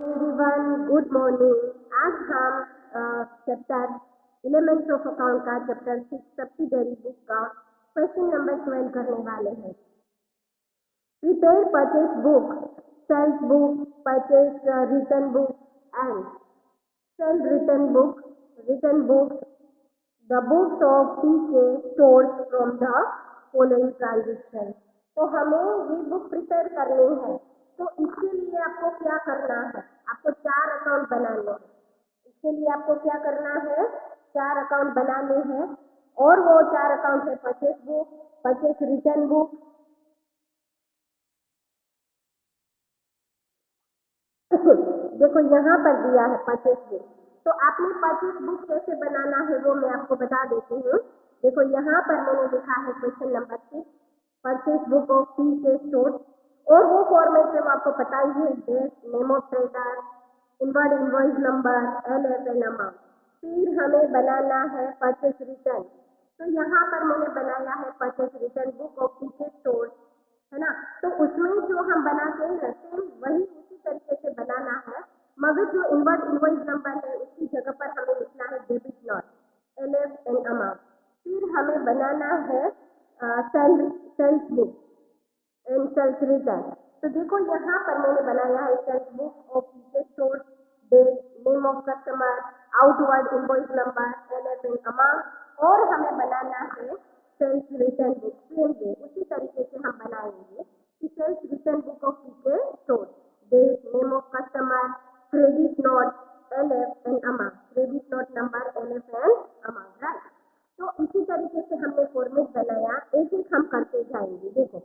Everyone good morning. आज हम chapter elements of account का चैप्टर 6 सब्सिडरी बुक का क्वेश्चन नंबर 12 करने वाले हैं। Prepare purchase book, sales book, purchase return book and sale return books the books of PK stores from the following transaction. तो हमें ये बुक प्रिपेयर करनी है। तो इसके लिए आपको क्या करना है? आपको 4 अकाउंट बनाने हैं। इसके लिए आपको क्या करना है? 4 अकाउंट बनाने हैं और वो 4 अकाउंट है purchase book, purchase return book. देखो यहाँ पर दिया है परचेस बुक। तो आपने परचेस बुक कैसे बनाना है वो मैं आपको बता देती हूँ। देखो यहाँ पर मैंने लिखा है question number 6 purchase book of P K store, और वो फॉर्मेट है वो आपको पता ही है, date, name of trader, inward invoice number, LFN amount. फिर हमें बनाना है परचेस रिटर्न। तो यहाँ पर मैंने बनाया है purchase return book of P K store, है ना। तो उसमें जो हम बनाते हैं ना सेम वही उसी तरीके से बनाना है, मगर जो इनवर्ड इनवॉइस नंबर है उसकी जगह पर हमें लिखना है डेबिट नॉट LFN अमाउंट। फिर हमें बनाना है sales book and sales return. तो देखो यहाँ पर मैंने बनाया है sales book of store, date, name of customer, outward invoice number, LFN amount, और हमें बनाना है sales return book. Same way उसी तरीके से हम बनाएंगे कि sales return book of PK store, date, name of customer, credit note, LFN amount, credit note number, LFN amount, right. तो इसी तरीके से हमने फॉर्मेट बनाया, एक एक हम करते जाएंगे। देखो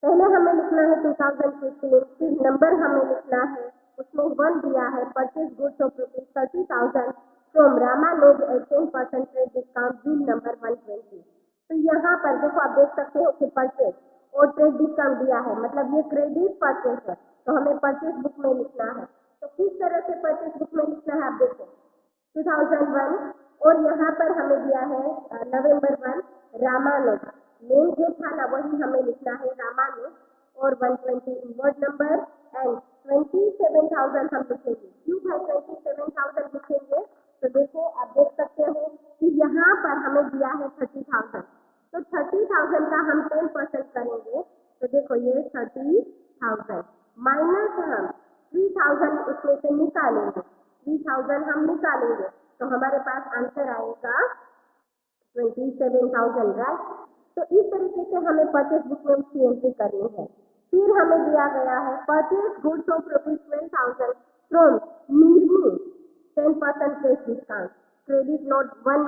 पहले हमें लिखना है 2015, फिर नंबर हमें लिखना है, उसमें 1 दिया है purchase goods of ₹30,000 from Rama लोग at 10% trade discount, bill number 120। तो यहाँ पर देखो आप देख सकते हो कि परचेज और ट्रेड डिस्काउंट दिया है, मतलब ये क्रेडिट परचेज है, तो हमें परचेज बुक में लिखना है। तो किस तरह से परचेज बुक में लिखना है आप देखो 2001, और यहाँ पर हमें दिया है नवंबर 1 रामानुज, नेम जो था ना वही हमें लिखना है रामानुज, और 120 इनवर्ड नंबर एंड 27,000 हम लिखेंगे। क्यों भाई 27,000 लिखेंगे? तो देखो आप देख सकते हो कि यहाँ पर हमें दिया है 30,000, तो 30,000 का हम 10% करेंगे। तो देखो ये 30,000 माइनस हम 3,000 उसमें से निकालेंगे, 3,000 हम निकालेंगे तो हमारे पास आंसर आएगा 27,000, राइट। तो इस तरीके से हमें परचेज बुक में उसकी एंट्री करनी है। फिर हमें दिया गया है purchase goods of ₹12,000 from Nirmi 10% cash discount, credit note 1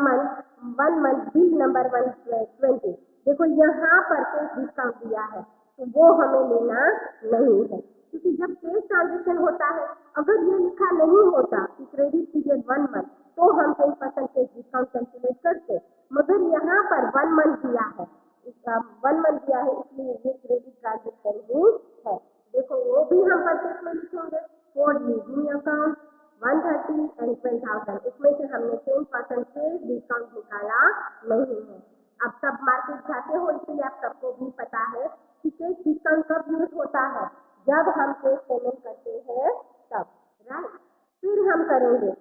month bill number 120। देखो यहाँ पर केस डिस्काउंट दिया है तो वो हमें लेना नहीं है, क्योंकि जब केस ट्रांजेक्शन होता है अगर ये लिखा नहीं होता कि क्रेडिट पीरियड 1 मंथ तो हम 10% केस डिस्काउंट कैलकुलेट करते, मगर यहाँ पर 1 मंथ दिया है, 1 मंथ दिया है, इसलिए ये क्रेडिट ट्रांजेक्शन ही है। देखो वो भी हम परचेस में लिखेंगे फॉर यूजिंग अकाउंट 130 एंड 12,000, उसमें से हमने 10% केस डिस्काउंट निकाला नहीं है। अब सब मार्केट जाते हो इसलिए आप सबको भी पता है कि केस डिस्काउंट कब यूज होता है, जब हम केस पेमेंट करते हैं तब, राइट। फिर हम करेंगे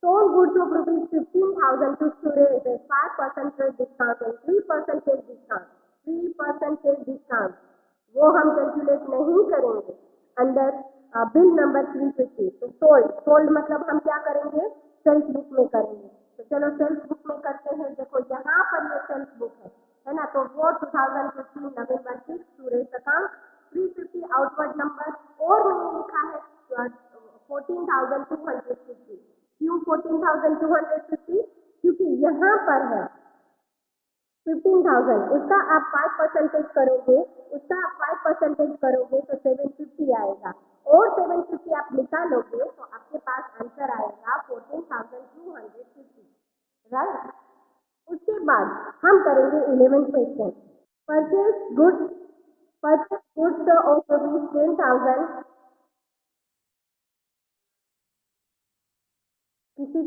sold goods of ₹15,000 to Suresh at 5% trade discount and 3% trade discount, 3% trade discount, वो हम कैलकुलेट नहीं करेंगे अंडर बिल नंबर 350। तो सोल्ड मतलब हम क्या करेंगे सेल्स बुक में करेंगे। तो चलो सेल्स बुक में करते हैं। देखो यहाँ पर ये सेल्स बुक है ना। तो वो 2015 नवंबर 6 सुरेश अकाउंट 350 आउटवर्ड नंबर, और मैंने लिखा है 14,250। क्यों 14,250? क्योंकि यहाँ पर है 15,000, उसका आप 5% करोगे, उसका आप 5% करोगे तो 750 आएगा, और 750 आप निकालोगे तो आपके पास आंसर आएगा 14,250, राइट। उसके बाद हम करेंगे 11 question. Purchase goods purchase goods of ₹10,000 किसी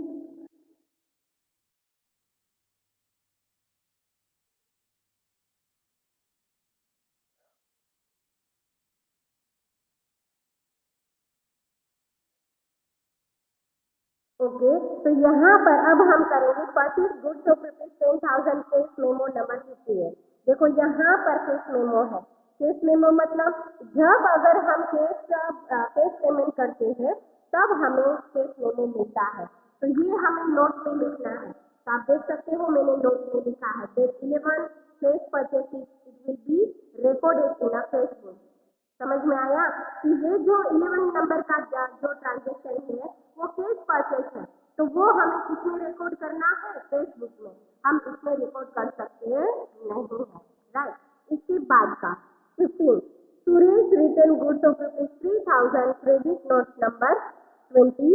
ओके, तो यहाँ पर अब हम करेंगे purchase goods of ₹10,000 case memo number 58। देखो यहाँ पर केस मेमो है। केस मेमो मतलब जब अगर हम केस पेमेंट करते हैं तब हमें केस मेमो मिलता है। तो ये हमें नोट में लिखना है। तो आप देख सकते हो मैंने नोट में लिखा है date 11 cash purchase it will be recorded in a cash book. समझ में आया कि ये जो 11 नंबर का जो ट्रांजेक्शन है वो केस परचेस है, तो वो हमें किसमें रिकॉर्ड करना है? केस बुक में। हम इसमें रिकॉर्ड कर सकते नहीं है, राइट। इसके बाद का 15 Suresh return goods of ₹3,000 credit note number 20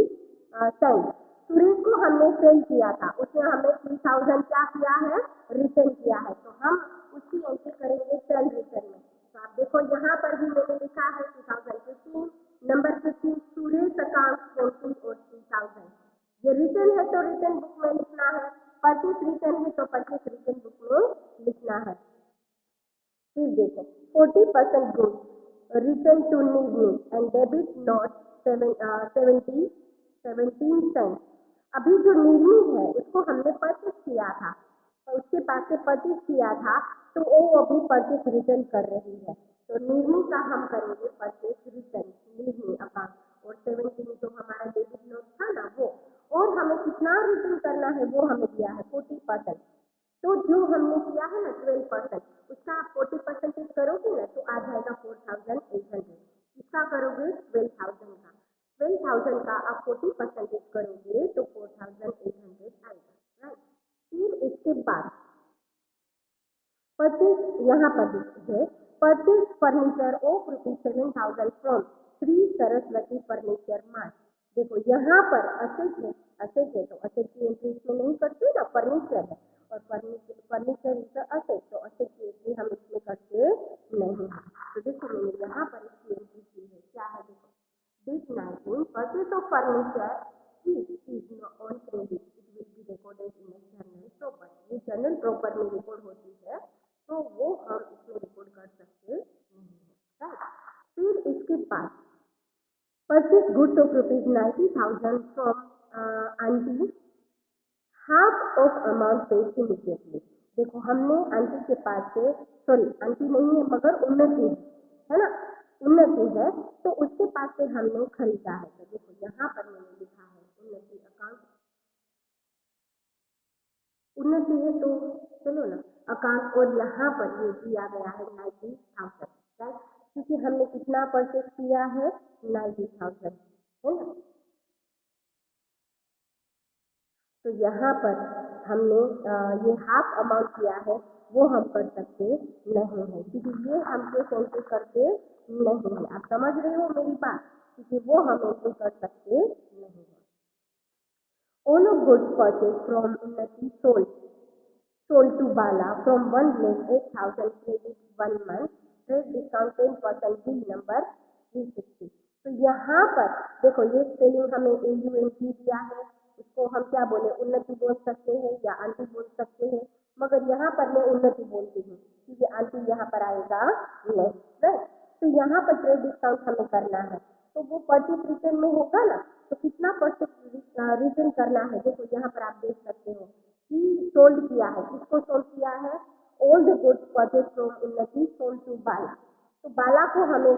send. Suresh को हमने सेल किया था, उसने हमें 3,000 क्या किया है? रिटर्न किया है, तो हम उसकी एंट्री करेंगे सेल रिटर्न में। तो आप देखो यहाँ पर भी मैंने लिखा है 2015 नंबर 15 सुरेश अकाउंट 20 और 3,000। ये रिटर्न है तो रिटर्न बुक में लिखना है, परचेस रिटर्न है तो परचेस रिटर्न बुक में लिखना है। फिर देखो 40% goods return to Nirmi and debit note 17 sent. अभी जो निर्मी है उसको हमने परचेस किया था और उसके पास से परचेस किया था, तो वो अभी परचेस रिटर्न कर रही है। तो निर्मी का हम करेंगे परचेस रिटर्न निर्मी अकाउंट, और 17 जो हमारा डेबिट नोट था ना वो, और हमें कितना रिटर्न करना है वो हमें दिया है 40%। तो जो हमने किया है ना 12%, उसका आप 40% करोगे ना तो आ जाएगा 4,800। इसका करोगे 12,000 का, 12,000 का आप 40% करोगे तो 4,800 आएगा, राइट। फिर इसके बाद परचेज यहाँ पर है purchase furniture of ₹7,000 from Shri Saraswati furniture mart. देखो यहाँ पर असेट है, असेट है तो असेट की एंट्री इसमें नहीं करते ना, फर्नीचर है और फर्नीचर इज असेट, तो असेट की एंट्री हम इसमें करते नहीं है। तो देखो मैंने यहाँ पर इसकी एंट्री की है, क्या है देखो date 19 purchase of furniture is on credit it will be recorded in journal proper. ये जर्नल प्रॉपर में रिकॉर्ड होती है तो वो हम इसमें रिकॉर्ड कर सकते नहीं है, राइट। फिर इसके बाद purchase goods of ₹90,000 from aunty half of amount paid immediately. देखो हमने आंटी के पास से, सॉरी आंटी नहीं है मगर उन्नति है ना, उन्नति है, तो उसके पास से हमने खरीदा है। तो देखो यहाँ पर मैंने लिखा है उन्नति अकाउंट, उन्नति है तो चलो ना अकाउंट, और यहाँ पर ये दिया गया है 90,000, राइट, क्योंकि हमने कितना परचेज किया है 90,000, है ना। तो यहाँ पर हमने ये हाफ अमाउंट किया है वो हम कर सकते नहीं है, क्योंकि ये हम केस एंट्री करते नहीं है। आप समझ रहे हो मेरी बात, क्योंकि वो हम एंट्री कर सकते नहीं है। All of goods purchase from उन्नति sold to Bala from 1,08,000 credit 1 month, trade discount 10% bill number 360। तो यहाँ पर देखो ये स्पेलिंग हमें AUNT दिया है, उसको हम क्या बोले उन्नति बोल सकते हैं या आंटी बोल सकते हैं, मगर यहाँ पर मैं उन्नति बोलती हूँ क्योंकि आंटी यहाँ पर आएगा नहीं, राइट। तो यहाँ पर ट्रेड डिस्काउंट हमें करना है, तो वो परचेज रिटर्न में होगा ना, तो कितना परचेज रिटर्न करना है देखो यहाँ पर आप देख सकते हो कि सोल्ड किया है, किसको सोल्ड किया है? All the goods purchase from उन्नति सोल्ड टू बाला। तो बाला को हमें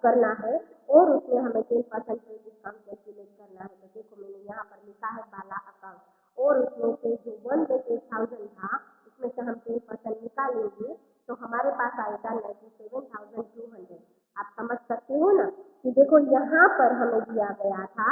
करना है और उसमें हमें 10% डिस्काउंट कैलकुलेट करना है। तो देखो मैंने यहाँ पर लिखा है बाला अकाउंट, और उसमें से जो 1,08,000 था उसमें से हम 10% निकालेंगे तो हमारे पास आएगा 97,200। आप समझ सकते हो ना कि देखो यहाँ पर हमें दिया गया था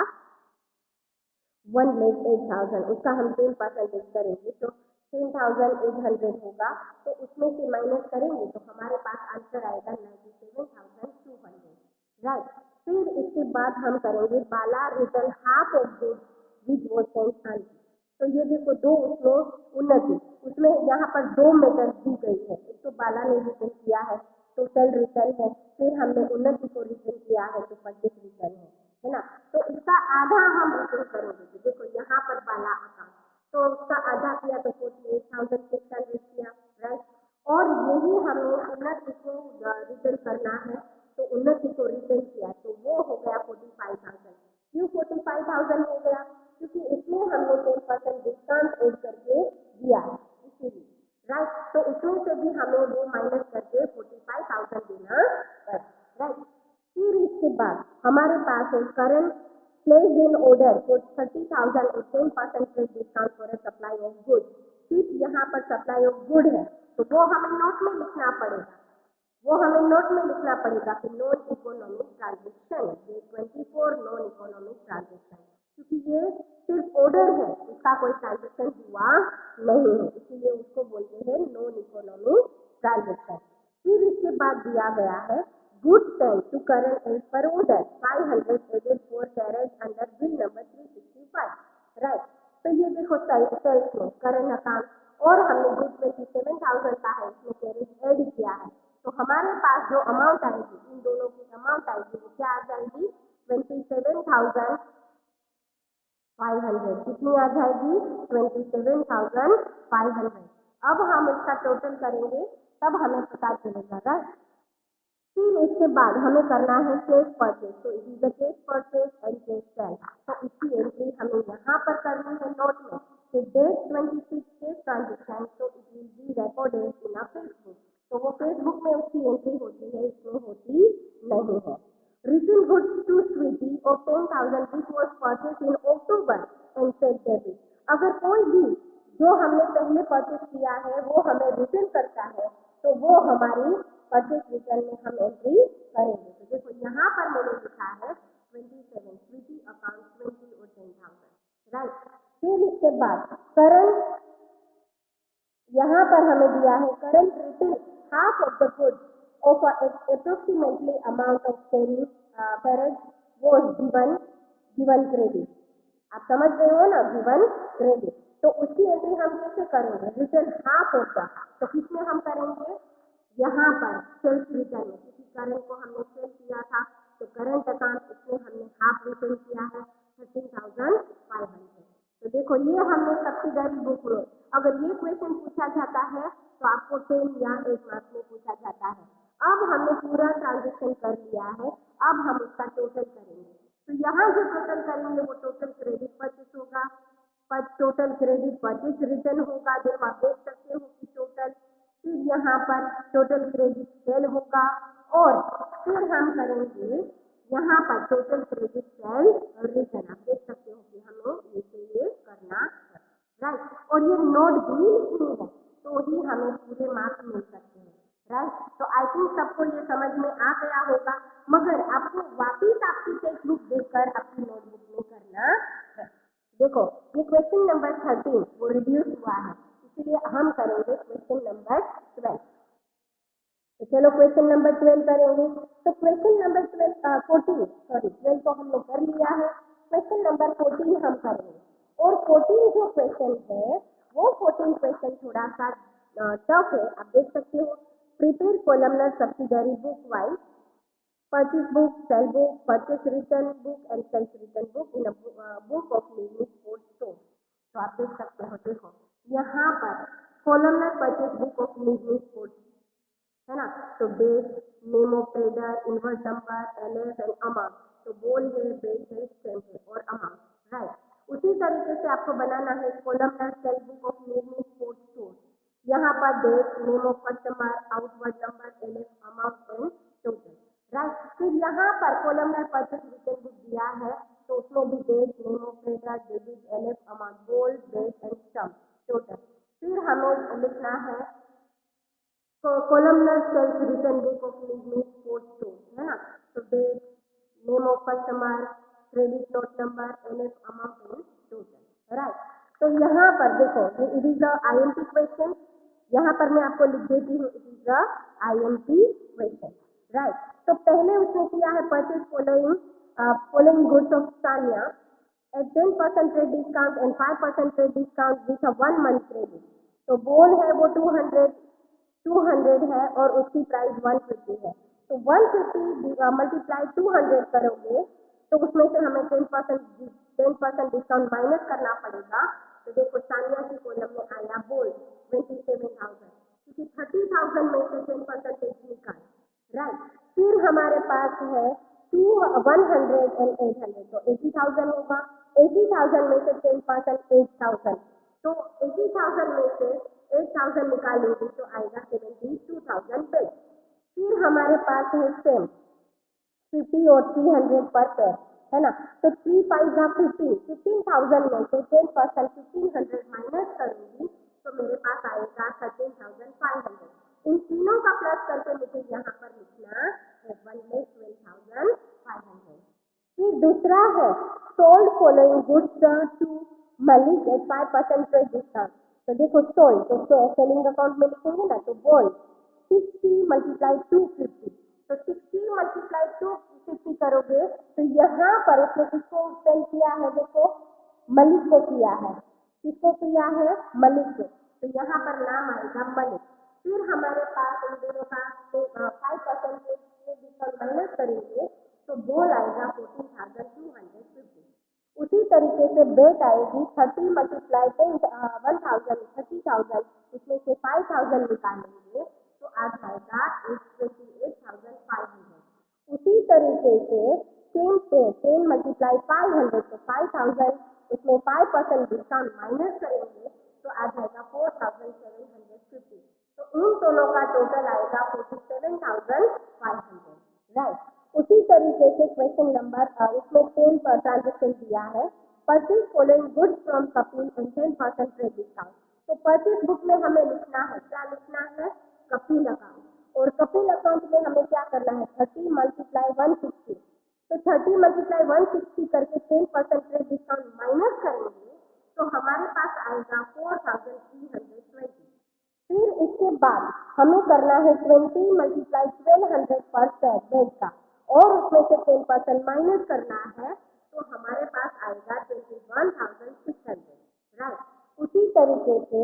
1,08,000, उसका हम 10% करेंगे तो 10,800 होगा, तो उसमें से माइनस करेंगे तो हमारे पास आंसर आएगा 97,200, राइट। फिर इसके बाद हम करेंगे Bala return half of goods which was sent आंटी। तो ये देखो दो उसमें उन्नति, उसमें यहाँ पर दो मेथड दी गई है, एक तो बाला ने रिटर्न किया है तो सेल रिटर्न है, फिर हमने उन्नति को रिटर्न किया है तो परचेज रिटर्न है ना। तो इसका आधा हम रिटर्न करेंगे, तो देखो यहाँ पर बाला अकाउंट, तो उसका आधा किया तो 48,600 किया, राइट। और यही हमें उन्नति को रिटर्न करना है, तो उन्नति को रिटर्न किया तो वो हो गया 45,000। क्यों 45,000 हो गया? क्योंकि हमने 10% डिस्काउंट ऐड करके दिया है, इसीलिए राइट। तो उसमें से भी हमें वो माइनस करके 45,000 देना पड़ा, राइट। फिर इसके बाद हमारे पास है current place in order for 30,000 और 10% discount for a supply of good. सिर्फ यहाँ पर सप्लाई ऑफ गुड है, तो वो हमें नोट में लिखना पड़ेगा, वो हमें नोट में लिखना पड़ेगा कि नॉन इकोनॉमिक ट्रांजेक्शन, ये 24 नॉन इकोनॉमिक ट्रांजेक्शन, क्योंकि ये सिर्फ ऑर्डर है, इसका कोई ट्रांजेक्शन हुआ नहीं है, इसीलिए उसको बोलते हैं नॉन इकोनॉमिक ट्रांजेक्शन। फिर इसके बाद दिया गया है good sale to current as per order 500 added for carriage under bill number 365, right. तो ये देखो सेल्स में करंट अकाउंट और हमने गुड 27,000 का है, इसमें कैरेज ऐड किया है, तो हमारे पास जो अमाउंट आएगी, इन दोनों की अमाउंट आएगी वो क्या आ जाएगी 27,500। कितनी आ जाएगी 27,500। अब हम इसका टोटल करेंगे तब हमें पता चलेगा, राइट। फिर इसके बाद हमें करना है केस परचेज, तो it is the cash purchase and cash sale, तो इसकी एंट्री हमें यहाँ पर करनी है नोट में कि डेट 26 केस ट्रांजेक्शन, तो it will be recorded in a Facebook, तो वो फेसबुक में उसकी एंट्री होती है, इसमें होती नहीं है। Return goods to Sweety of 10,000 which was purchase in October and sale debit, अगर कोई भी जो हमने पहले परचेज किया है वो हमें रिटर्न करता है, तो वो हमारी परचेज रिटर्न में हम एंट्री करेंगे। तो देखो यहाँ पर मैंने लिखा है 27 स्वीटी अकाउंट 20 और 10,000, राइट। फिर इसके बाद करंट, यहाँ पर हमें दिया है current return half of the good of approximately amount of carriage was given credit, आप समझ रहे हो ना, गिवन क्रेडिट, तो उसकी एंट्री हम कैसे करेंगे, रिटर्न हाफ ऑफ द, तो किसमें हम करेंगे, यहाँ पर सेल्स रिटर्न में, क्योंकि करंट को हमने सेल किया था, तो करंट अकाउंट इसमें हमने हाफ रिटर्न किया है 13,500। तो देखो ये हमने सब्सिडरी बुक में, अगर ये क्वेश्चन पूछा जाता है तो आपको 10 या 8 मार्क्स में पूछा जाता है। अब हमने पूरा ट्रांजेक्शन कर लिया है, अब हम उसका टोटल करेंगे, तो यहाँ जो टोटल करेंगे वो टोटल क्रेडिट परचेस होगा, पर टोटल क्रेडिट परचेस रिटर्न होगा, देखो आप देख सकते हो कि टोटल, फिर यहाँ पर टोटल क्रेडिट सेल होगा, और फिर हम करेंगे यहाँ पर टोटल क्रेडिट सेल रिटर्न, आप देख सकते हो कि हमें ये करना है, राइट। और ये नोट भी लिखनी है, तो ही हमें पूरे मार्क्स मिल सकते हैं, राइट। तो आई थिंक सबको ये समझ में आ गया होगा, मगर आपको वापिस आपकी टेक्स्ट बुक देखकर अपनी नोटबुक में करना है। देखो ये क्वेश्चन नंबर 13 वो रिड्यूस हुआ है, इसलिए हम करेंगे क्वेश्चन नंबर 12, तो चलो क्वेश्चन नंबर 12 करेंगे। तो क्वेश्चन नंबर 12 को हमने कर लिया है, क्वेश्चन नंबर 14 हम करेंगे, और 14 जो क्वेश्चन है वो 14 क्वेश्चन थोड़ा सा टफ है, आप देख सकते हो। Prepare columnar subsidiary book wise purchase book, sell book, purchase return book and sales return book in a book of Navy Sports Store, तो आप देख सकते हो, देखो यहाँ पर columnar purchase book of Navy Sports है ना, तो date, name of trader, inward number, LF and amount, तो बोल है, बेस है, स्टैम्प है और अमाउंट, राइट। उसी तरीके से आपको बनाना है columnar sale book of Navy Sports Store, यहाँ पर date, name of customer, outward number, LF amount and total, right. फिर यहाँ पर कॉलमनर परचेज रिटर्न बुक दिया है, तो उसमें भी date, name of trader, debit, LF amount, बोल, डेट एंड स्टम्प, टोटल। फिर हमें लिखना है columnar sales return book of Navy Sports Store, है ना, तो date, name of customer, credit note number, LF amount and total, right. तो यहाँ पर देखो ये it is a IMP question, यहाँ पर मैं आपको लिख देती हूँ it is a IMP question, right. तो पहले उसने किया है purchase following goods of Sania at 10% trade discount and 5% trade discount with a 1 month credit, तो बोल है वो 200 है और उसकी प्राइस 150 है, तो 150 मल्टीप्लाई 200 करोगे तो उसमें से हमें 10% डिस्काउंट माइनस करना पड़ेगा, तो देखो सानिया की कॉलम में आया बोल 27,000, क्योंकि 30,000 में से 10% निकाल, राइट। फिर हमारे पास है 100 एंड 800, तो 80,000 होगा, 80,000 में से 10% 8,000, तो 80,000 में से 8,000 निकालेंगे तो आएगा 72,000 बेड। फिर हमारे पास है सेम 50 और 300 पर पेयर, है ना। तो 3 5 15, 15,000 में से 10% 1500 माइनस करूंगी तो मेरे पास आएगा 13,500। इन तीनों का प्लस करके मुझे यहाँ पर लिखना है 1,12,500। फिर दूसरा है sold following goods to Malik at 5% trade discount. तो देखो सोल्ड तो सेलिंग अकाउंट में लिखेंगे ना, तो बोल 60 मल्टीप्लाई 250, तो 60 मल्टीप्लाई 250 करोगे तो यहाँ पर उसने किसको सेल किया है, देखो मलिक को किया है। किसको किया है, मलिक को, तो यहाँ पर नाम आएगा मलिक। फिर हमारे पास इन दोनों का 5% डिस्काउंट माइनस करेंगे तो बोल आएगा 14,250। उसी तरीके से बेट आएगी 30 मल्टीप्लाई 10,000 30,000, उसमें से 5,000 निकालेंगे तो आ जाएगा 28,500। उसी तरीके से सेम पे 10 मल्टीप्लाई 500, तो 5,000, उसमें 5% डिस्काउंट माइनस करेंगे तो आ जाएगा 4,750। तो इन दोनों का टोटल आएगा 47,500, राइट। उसी तरीके से क्वेश्चन नंबर इसमें 10 पर ट्रांजेक्शन दिया है, purchase following goods from Kapil and 10% trade discount. तो परचेज बुक में हमें लिखना है, क्या लिखना है, कपिल अकाउंट, और कपिल अकाउंट में हमें क्या करना है 30 मल्टीप्लाई 160, तो 30 मल्टीप्लाई 160 करके 10% ट्रेड डिस्काउंट माइनस करेंगे तो हमारे पास आएगा 4,320। फिर इसके बाद हमें करना है 20 मल्टीप्लाई 1200 पर बेड का, और उसमें से 10% माइनस करना है तो हमारे पास आएगा 21,600, राइट। उसी तरीके से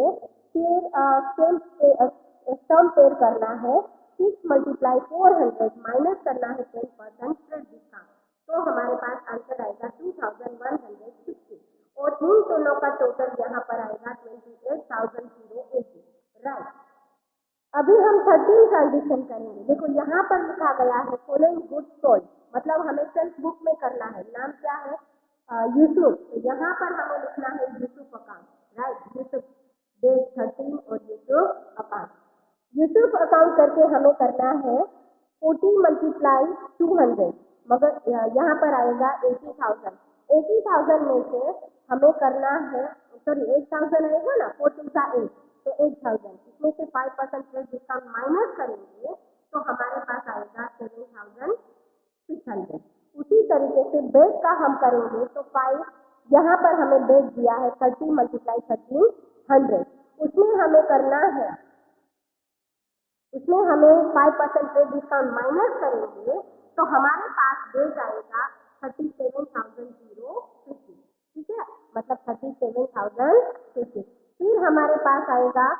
टर्म पेयर करना है 6 मल्टीप्लाई 400 माइनस करना है 10% ट्रेड डिस्काउंट, तो हमारे पास आंसर आएगा 2,160, और इन दोनों का टोटल यहाँ पर आएगा 28,080, राइट। अभी हम 13 ट्रांजेक्शन करेंगे। देखो यहाँ पर लिखा गया है फॉलोइंग गुड्स सोल्ड, मतलब हमें सेल्स बुक में करना है। नाम क्या है, यूसुफ, तो यहाँ पर हमें लिखना है Yusuf account, right. Yusuf date 13 और यूसुफ अकाउंट। यूसुफ अकाउंट करके हमें करना है 40 मल्टीप्लाई 200, मगर यहाँ पर आएगा 80,000। 80,000 में से हमें करना है, सॉरी 8,000 आएगा ना, 4 2 8, तो 8,000, इसमें से 5% ट्रेड डिस्काउंट माइनस करेंगे तो हमारे पास आएगा 7,600। उसी तरीके से बेट का हम करेंगे तो 5, यहाँ पर हमें बेट दिया है 30 मल्टीप्लाई 1300, उसमें हमें करना है, उसमें हमें 5% ट्रेड डिस्काउंट माइनस करेंगे तो हमारे पास बेट आएगा 37,050, ठीक है, मतलब 37,050। फिर हमारे पास आएगा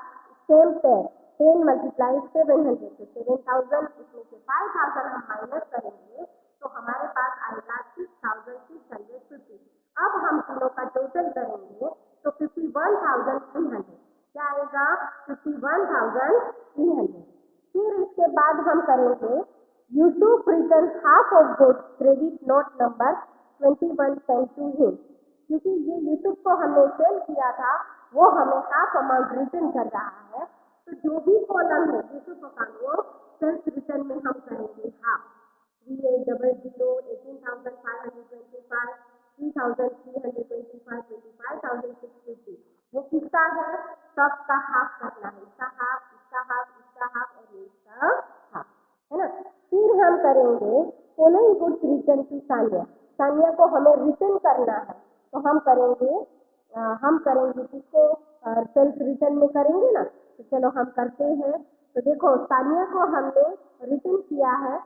सेम पेयर 10 मल्टीप्लाई 700, तो 7,000, उसमें से 5,000 हम माइनस करेंगे तो हमारे पास आएगा 6,650। अब हम तीनों का टोटल करेंगे तो 51,300, क्या आएगा 51,300। फिर इसके बाद हम करेंगे Yusuf return half of goods credit note number 21 sent to him, क्योंकि ये यूसुफ को हमने सेल किया था, वो हमें हाफ अमाउंट रिटर्न कर रहा है, तो जो भी कॉलम है यूसुफ अकाउंट वो सेल्स रिटर्न में हम करेंगे हाफ। 3800, 18,525, 3,325, 25,650, वो किसका है, सबका हाफ करना है, इसका हाफ, इसका हाफ, इसका हाफ और इसका हाफ, है ना। फिर हम करेंगे following goods return to Sania. Sania को हमें रिटर्न करना है तो हम करेंगे किसको, सेल्स रिटर्न में करेंगे ना, तो चलो हम करते हैं। तो देखो सानिया को हमने रिटर्न किया है,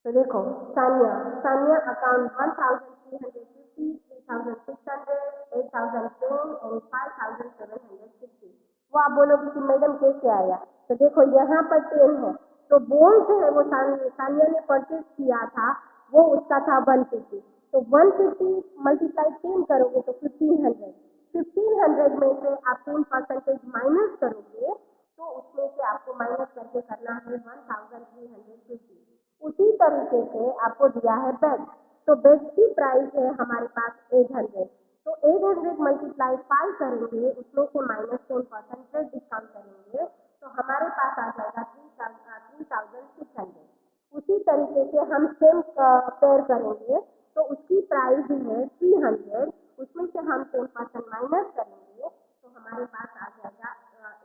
तो देखो सानिया अकाउंट 1,350, 3,600, 8,010 एंड 5,760। वो आप बोलोगे कि मैडम कैसे आया, तो देखो यहाँ पर 10 है, तो बोल से है वो सानिया ने परचेज किया था, वो उसका था 150, तो 150 मल्टीप्लाई 10 करोगे तो 1,500, 1,500 में से आप 10% माइनस करोगे तो उसमें से आपको माइनस करके करना है 1,350। उसी तरीके से आपको दिया है बेड, तो बेड्स की प्राइस है हमारे पास 800। तो 800 मल्टीप्लाई 5 करेंगे, उसमें से -10% डिस्काउंट करेंगे, तो हमारे पास आ जाएगा 3600। उसी तरीके से हम सेम पेयर करेंगे, तो उसकी प्राइस है 300, उसमें से हम 10% माइनस करेंगे, तो हमारे पास आ जाएगा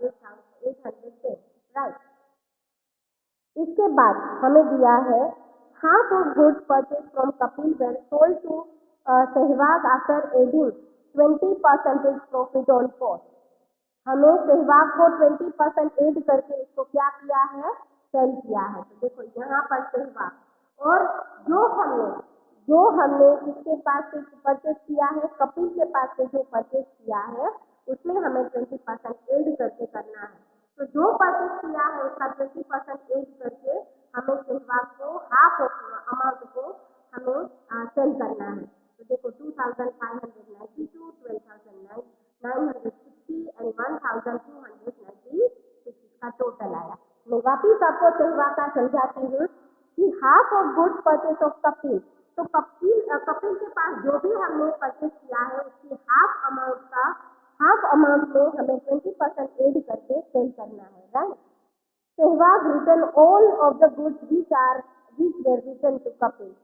810, राइट। इसके बाद हमें दिया है half of goods purchase from Kapil were sold to Sehwag after adding 20% profit on cost. हमें सहवाग को 20% एड करके उसको क्या किया है, सेल किया है। तो देखो यहाँ पर सहवाग, और जो हमने किसके पास से परचेज किया है, कपिल के पास से जो परचेज किया है, उसमें हमें 20% एड करके करना है। तो जो परचेज किया है उसका 20% एड करके हमें सहवाग को हाफ ऑफ अमाउंट को हमें सेल करना है। तो देखो 2592, 12,960 एंड 1296 इसका टोटल आया। मैं वापिस आपको सहवाग का समझाती हूँ कि half of goods purchase of Kapil, तो कपिल के पास जो भी हमने परचेज किया है उसकी हाफ अमाउंट में हमें 20% एड करके सेल करना है, right. Sehwag return all of the goods which were return to Kapil,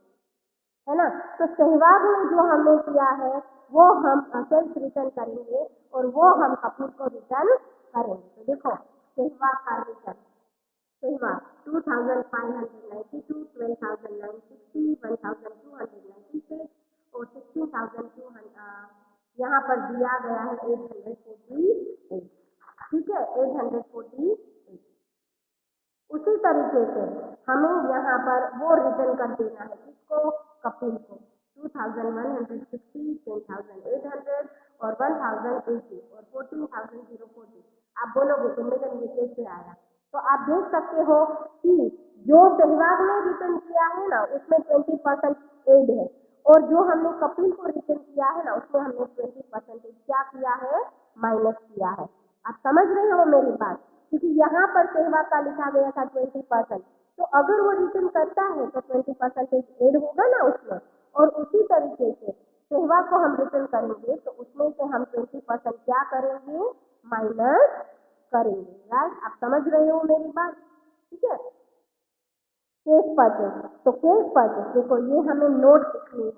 है ना। तो सहवाग में जो हमने किया है वो हम सेल्स रिटर्न करेंगे और वो हम कपिल को रिटर्न करेंगे। तो देखो सहवाग का रिटर्न, सहवाग 2592, 12,960, 1296 और 16,200 यहाँ पर दिया गया है 848, ठीक है, 848। उसी तरीके से हमें यहाँ पर वो रिटर्न कर देना है, किसको, कपिल को। 2160, 10,800 और 1080 और 14,040। आप बोलोगे कि मैडम ये कैसे आया, तो आप देख सकते हो कि जो सहवाग ने रिटर्न किया है ना उसमें 20% एड है, और जो हमने कपिल को रिटर्न किया है ना उसमें हमने 20% क्या किया है, माइनस किया है। आप समझ रहे हो मेरी बात, क्योंकि यहाँ पर सहवाग का लिखा गया था 20%, तो अगर वो रिटर्न करता है तो 20% एड होगा ना उसमें, और उसी तरीके से सहवाग को हम रिटर्न करेंगे तो उसमें से हम 20% क्या करेंगे, माइनस करेंगे, राइट। आप समझ रहे हो मेरी बात, ठीक है। केस परचेज, तो केस परचेज देखो ये हमें नोट लिखनी है,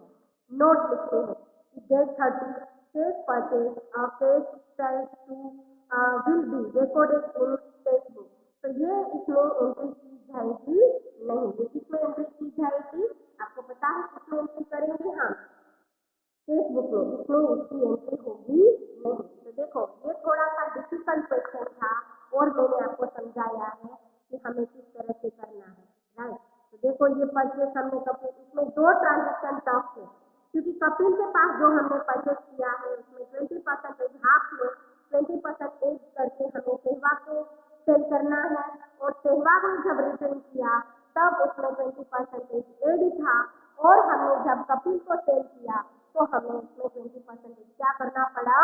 date 30 cash purchase cash sales to will be recorded in cash book. तो ये इसमें एंट्री की जाएगी नहीं, ये किसमें एंट्री की जाएगी, आपको पता है किसमें एंट्री करेंगे हम, केस बुक में, इसमें इसकी एंट्री होगी नहीं। तो देखो ये थोड़ा सा डिफिकल्ट क्वेश्चन था और मैंने आपको समझाया है कि हमें किस तरह से करना है, राइट। तो देखो ये परचेज हमने कपिल, इसमें दो ट्रांजेक्शन टफ है, क्योंकि कपिल के पास जो हमने परचेज किया है उसमें 20% हाफ में 20% एड करके हमें सहवाग को सेल करना है, और सहवाग ने जब रिटर्न किया तब उसमें 20% एड था, और हमने जब कपिल को सेल किया तो हमें उसमें 20% क्या करना पड़ा,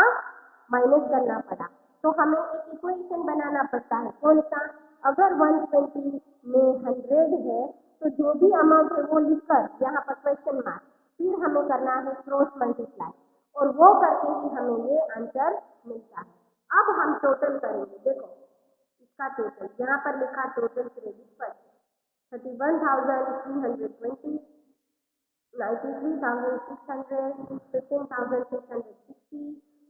माइनस करना पड़ा। तो हमें एक इक्वेशन बनाना पड़ता है, कौन सा, अगर 120 में 100 है तो जो भी अमाउंट है वो लिखकर यहाँ पर क्वेश्चन मार्क, फिर हमें करना है क्रॉस मल्टीप्लाई, और वो करके ही हमें ये आंसर मिलता है। अब हम टोटल करेंगे, देखो इसका टोटल यहाँ पर लिखा टोटल क्रेडिट पर 31,320, 93,600, 15,660,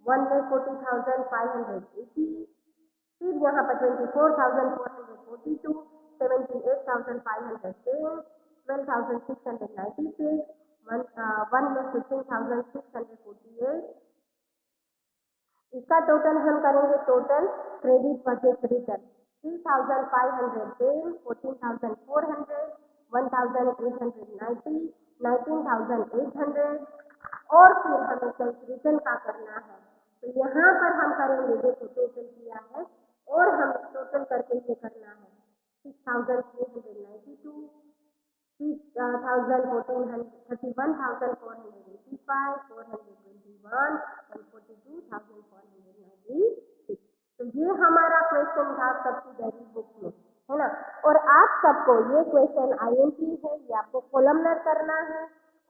1,40,580, फिर यहाँ पर 24,442, 78,510, 12,696, 1,15,648। इसका टोटल हम करेंगे, टोटल क्रेडिट परचेज रिटर्न 3,510, 14,400, 1,890, 19,800, और फिर हमें सेल्स रिटर्न का करना है। तो यहाँ पर हम करेंगे, देखो टोटल किया है और हम टोटल करके ये करना है 6,392, 31,485, 421 and 42,496। तो ये हमारा क्वेश्चन था सब्सिडरी बुक में, है ना। और आप सबको ये क्वेश्चन आईएमपी है, ये आपको कॉलमनर करना है,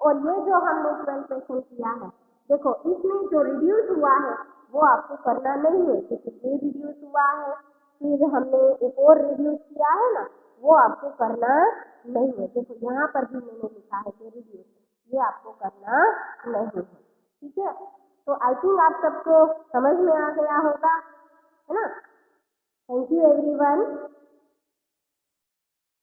और ये जो हमने 12 क्वेश्चन किया है, देखो इसमें जो रिड्यूस हुआ है वो आपको करना नहीं है, क्योंकि ये रिड्यूस हुआ है, फिर हमने एक और रिड्यूस किया है ना, वो आपको करना नहीं है। देखो यहाँ पर भी मैंने लिखा है कि रिड्यूस, ये आपको करना नहीं है। ठीक है, तो आई थिंक आप सबको समझ में आ गया होगा, है ना। Thank you everyone.